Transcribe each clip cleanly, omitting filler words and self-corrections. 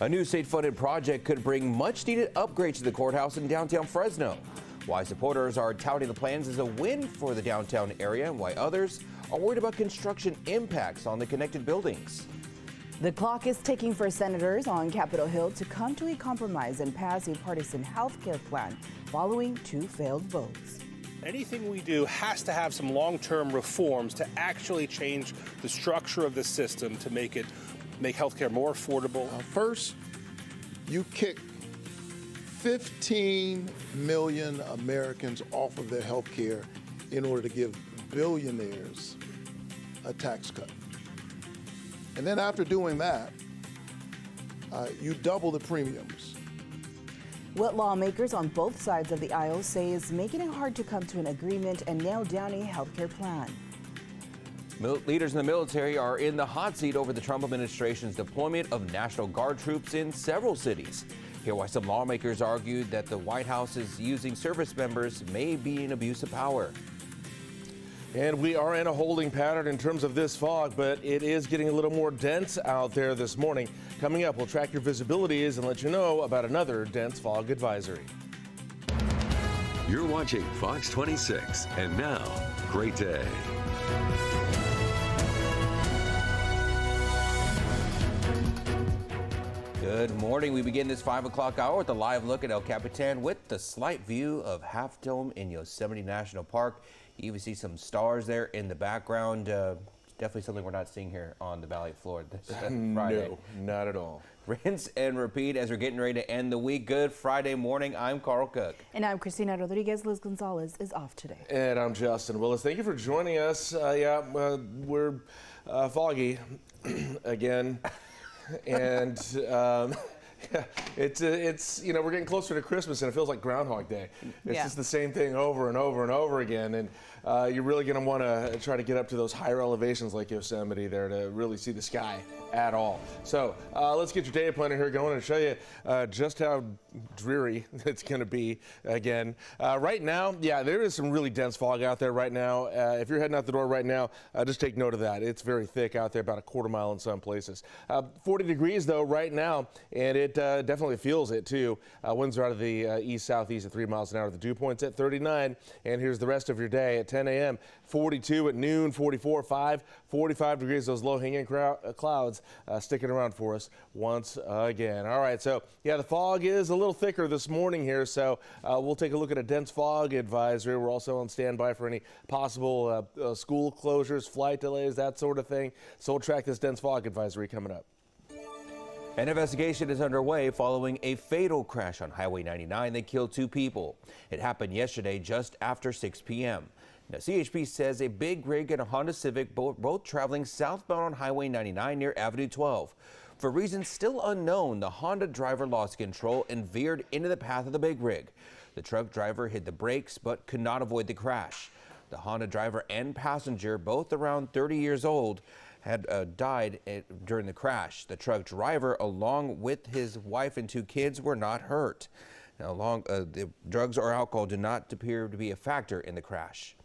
A new state-funded project could bring much-needed upgrades to the courthouse in downtown Fresno. Why supporters are touting the plans as a win for the downtown area, and why others are worried about construction impacts on the connected buildings. The clock is ticking for senators on Capitol Hill to come to a compromise and pass a partisan health care plan following 2 failed votes. Anything we do has to have some long-term reforms to actually change the structure of the system to make healthcare more affordable. First, you kick 15 million Americans off of their health care in order to give billionaires a tax cut. And then after doing that, you double the premiums. What lawmakers on both sides of the aisle say is making it hard to come to an agreement and nail down a health care plan. Leaders in the military are in the hot seat over the Trump administration's deployment of National Guard troops in several cities. Hear why some lawmakers argued that the White House is using service members may be an abuse of power. And we are in a holding pattern in terms of this fog, but it is getting a little more dense out there this morning. Coming up, we'll track your visibilities and let you know about another dense fog advisory. You're watching Fox 26, and now, great day. Good morning. We begin this 5 o'clock hour with a live look at El Capitan with the slight view of Half Dome in Yosemite National Park. You even see some stars there in the background. Definitely something we're not seeing here on the Valley floor this Friday. No, not at all. Rinse and repeat as we're getting ready to end the week. Good Friday morning. I'm Carl Cook. And I'm Christina Rodriguez. Liz Gonzalez is off today. And I'm Justin Willis. Thank you for joining us. We're foggy again. And it's we're getting closer to Christmas and it feels like Groundhog Day. It's just the same thing over and over and over again. And you're really going to want to try to get up to those higher elevations like Yosemite there to really see the sky at all. So let's get your day planner here going and show you just how dreary it's going to be again. Right now, there is some really dense fog out there right now. If you're heading out the door right now, just take note of that. It's very thick out there, about a quarter mile in some places. 40 degrees though right now, and it definitely feels it too. Winds are out of the east-southeast at 3 miles an hour. The dew point's at 39, and here's the rest of your day. At 10 a.m., 42 at noon, 44 at 5, 45 degrees. Those low-hanging clouds sticking around for us once again. All right, so the fog is a little thicker this morning here, so we'll take a look at a dense fog advisory. We're also on standby for any possible school closures, flight delays, that sort of thing. So we'll track this dense fog advisory coming up. An investigation is underway following a fatal crash on Highway 99 that killed 2 people. It happened yesterday just after 6 p.m. Now, CHP says a big rig and a Honda Civic both traveling southbound on Highway 99 near Avenue 12. For reasons still unknown, the Honda driver lost control and veered into the path of the big rig. The truck driver hit the brakes but could not avoid the crash. The Honda driver and passenger, both around 30 years old, had died during the crash. The truck driver, along with his wife and 2 kids, were not hurt. Now, the drugs or alcohol do not appear to be a factor in the crash.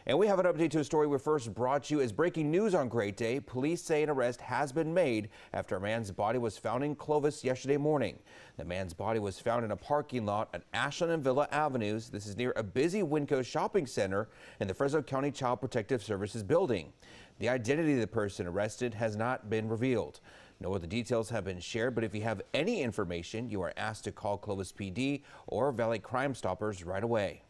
And we have an update to a story we first brought you as breaking news on Great Day. Police say an arrest has been made after a man's body was found in Clovis yesterday morning. The man's body was found in a parking lot at Ashlan and Villa Avenues. This is near a busy Winco shopping center in the Fresno County Child Protective Services building. The identity of the person arrested has not been revealed. No other details have been shared, but if you have any information, you are asked to call Clovis PD or Valley Crime Stoppers right away.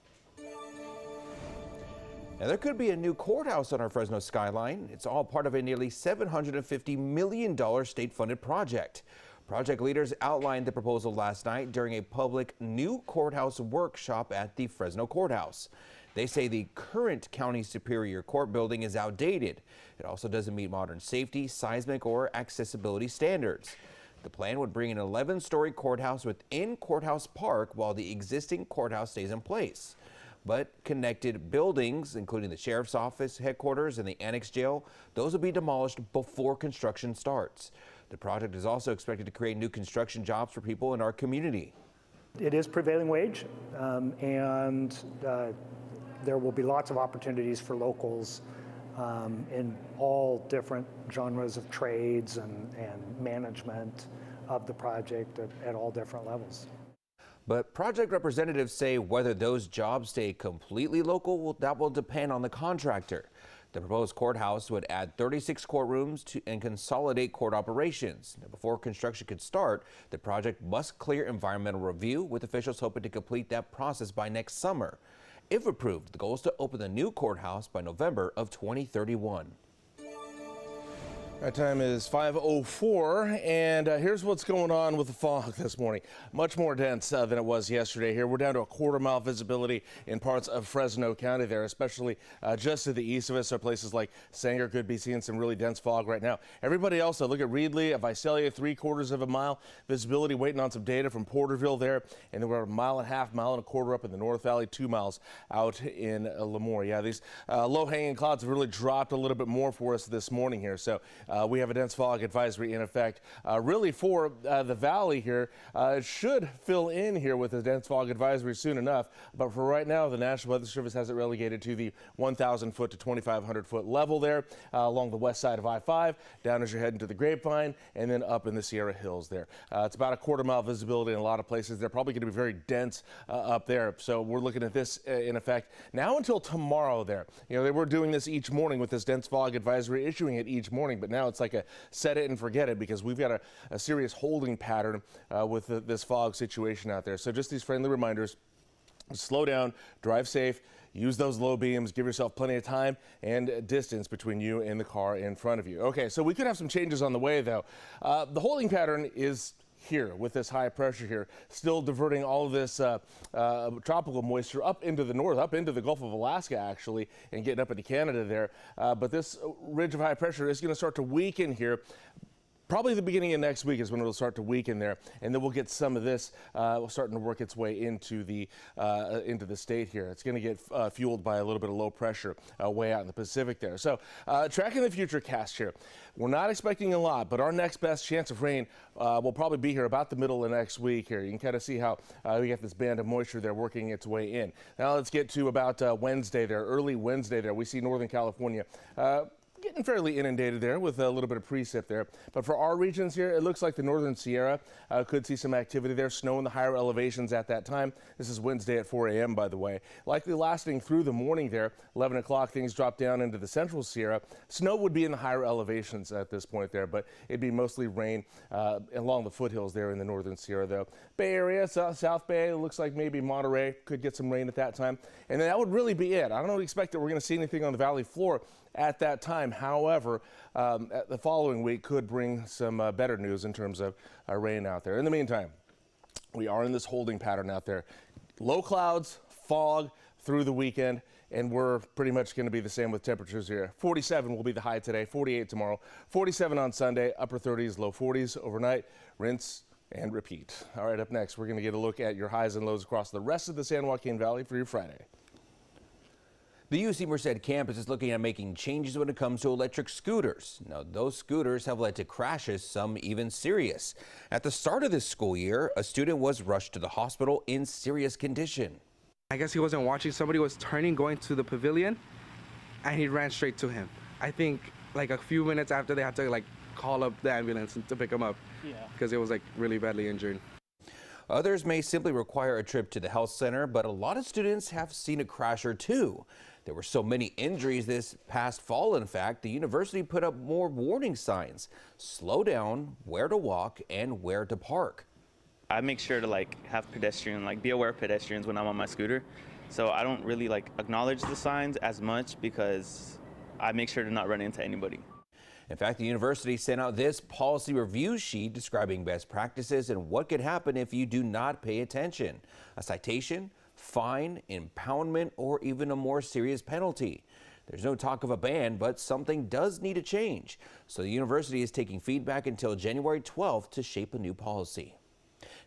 Now, there could be a new courthouse on our Fresno skyline. It's all part of a nearly $750 million state-funded project. Project leaders outlined the proposal last night during a public new courthouse workshop at the Fresno courthouse. They say the current County Superior Court building is outdated. It also doesn't meet modern safety, seismic, or accessibility standards. The plan would bring an 11-story courthouse within Courthouse Park while the existing courthouse stays in place. But connected buildings, including the sheriff's office headquarters and the annex jail, those will be demolished before construction starts. The project is also expected to create new construction jobs for people in our community. It is prevailing wage, and there will be lots of opportunities for locals in all different genres of trades and management of the project at all different levels. But project representatives say whether those jobs stay completely local, that will depend on the contractor. The proposed courthouse would add 36 courtrooms and consolidate court operations. Now, before construction could start, the project must clear environmental review, with officials hoping to complete that process by next summer. If approved, the goal is to open the new courthouse by November of 2031. Our time is 5:04, and here's what's going on with the fog this morning. Much more dense than it was yesterday here. We're down to a quarter-mile visibility in parts of Fresno County there, especially just to the east of us. So places like Sanger could be seeing some really dense fog right now. Everybody else, look at Reedley, Visalia, 3/4 of a mile visibility, waiting on some data from Porterville there. And then we're a 1.5 miles up in the North Valley, 2 miles out in Lemoore. Yeah, these low-hanging clouds have really dropped a little bit more for us this morning here. So we have a dense fog advisory in effect really for the valley here. It should fill in here with a dense fog advisory soon enough. But for right now, the National Weather Service has it relegated to the 1,000 foot to 2,500 foot level there along the west side of I-5, down as you're heading to the Grapevine, and then up in the Sierra Hills there. It's about a quarter-mile visibility in a lot of places. They're probably going to be very dense up there. So we're looking at this in effect now until tomorrow there. You know, they were doing this each morning with this dense fog advisory, issuing it each morning, but now it's like a set it and forget it, because we've got a serious holding pattern with this fog situation out there. So just these friendly reminders: slow down, drive safe, use those low beams, give yourself plenty of time and distance between you and the car in front of you. Okay, so we could have some changes on the way though. The holding pattern is here with this high pressure here, still diverting all of this tropical moisture up into the north, up into the Gulf of Alaska actually, and getting up into Canada there. But this ridge of high pressure is going to start to weaken here. Probably the beginning of next week is when it'll start to weaken there, and then we'll get some of this starting to work its way into the state here. It's going to get fueled by a little bit of low pressure way out in the Pacific there. So tracking the future cast here, we're not expecting a lot, but our next best chance of rain will probably be here about the middle of next week here. You can kind of see how we get this band of moisture there working its way in. Now let's get to about Wednesday there, early Wednesday there. We see Northern California getting fairly inundated there with a little bit of precip there. But for our regions here, it looks like the Northern Sierra could see some activity there. Snow in the higher elevations at that time. This is Wednesday at 4 a.m., by the way. Likely lasting through the morning there. 11 o'clock, things drop down into the Central Sierra. Snow would be in the higher elevations at this point there, but it'd be mostly rain along the foothills there in the Northern Sierra, though. Bay Area, South Bay, it looks like maybe Monterey could get some rain at that time. And then that would really be it. I don't expect that we're going to see anything on the valley floor at that time. However, the following week could bring some better news in terms of rain out there. In the meantime, we are in this holding pattern out there. Low clouds, fog through the weekend, and we're pretty much going to be the same with temperatures here. 47 will be the high today, 48 tomorrow, 47 on Sunday, upper 30s, low 40s overnight. Rinse and repeat. All right, up next, we're going to get a look at your highs and lows across the rest of the San Joaquin Valley for your Friday. The UC Merced campus is looking at making changes when it comes to electric scooters. Now, those scooters have led to crashes, some even serious. At the start of this school year, a student was rushed to the hospital in serious condition. I guess he wasn't watching. Somebody was turning, going to the pavilion, and he ran straight to him. I think like a few minutes after, they had to like call up the ambulance to pick him up because it was like really badly injured. Others may simply require a trip to the health center, but a lot of students have seen a crash or two. There were so many injuries this past fall, in fact, the university put up more warning signs. Slow down, where to walk, and where to park. I make sure to have be aware of pedestrians when I'm on my scooter. So I don't really acknowledge the signs as much because I make sure to not run into anybody. In fact, the university sent out this policy review sheet describing best practices and what could happen if you do not pay attention. A citation, fine, impoundment, or even a more serious penalty. There's no talk of a ban, but something does need to change. So the university is taking feedback until January 12th to shape a new policy.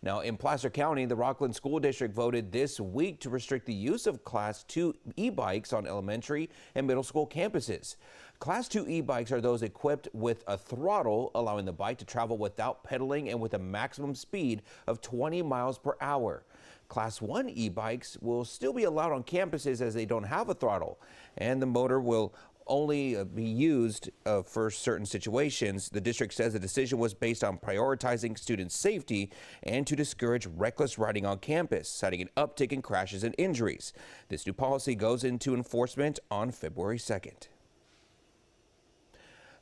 Now, in Placer County, the Rockland School District voted this week to restrict the use of Class 2 e-bikes on elementary and middle school campuses. Class 2 e-bikes are those equipped with a throttle, allowing the bike to travel without pedaling and with a maximum speed of 20 miles per hour. Class 1 e-bikes will still be allowed on campuses as they don't have a throttle, and the motor will only be used for certain situations. The district says the decision was based on prioritizing student safety and to discourage reckless riding on campus, citing an uptick in crashes and injuries. This new policy goes into enforcement on February 2nd.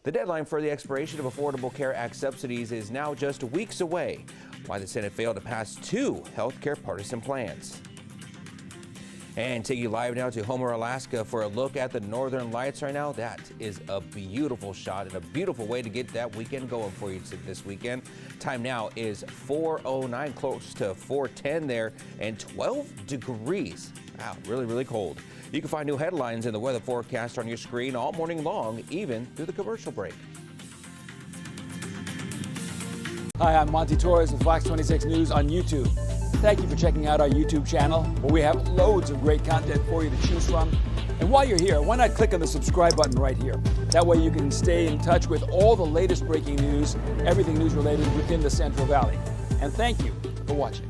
The deadline for the expiration of Affordable Care Act subsidies is now just weeks away. Why the Senate failed to pass 2 health care partisan plans. And taking you live now to Homer, Alaska for a look at the Northern Lights right now. That is a beautiful shot and a beautiful way to get that weekend going for you this weekend. Time now is 4:09, close to 4:10 there, and 12 degrees. Wow, really, really cold. You can find new headlines in the weather forecast on your screen all morning long, even through the commercial break. Hi, I'm Monty Torres with Fox 26 News on YouTube. Thank you for checking out our YouTube channel, where we have loads of great content for you to choose from. And while you're here, why not click on the subscribe button right here? That way you can stay in touch with all the latest breaking news, everything news related within the Central Valley. And thank you for watching.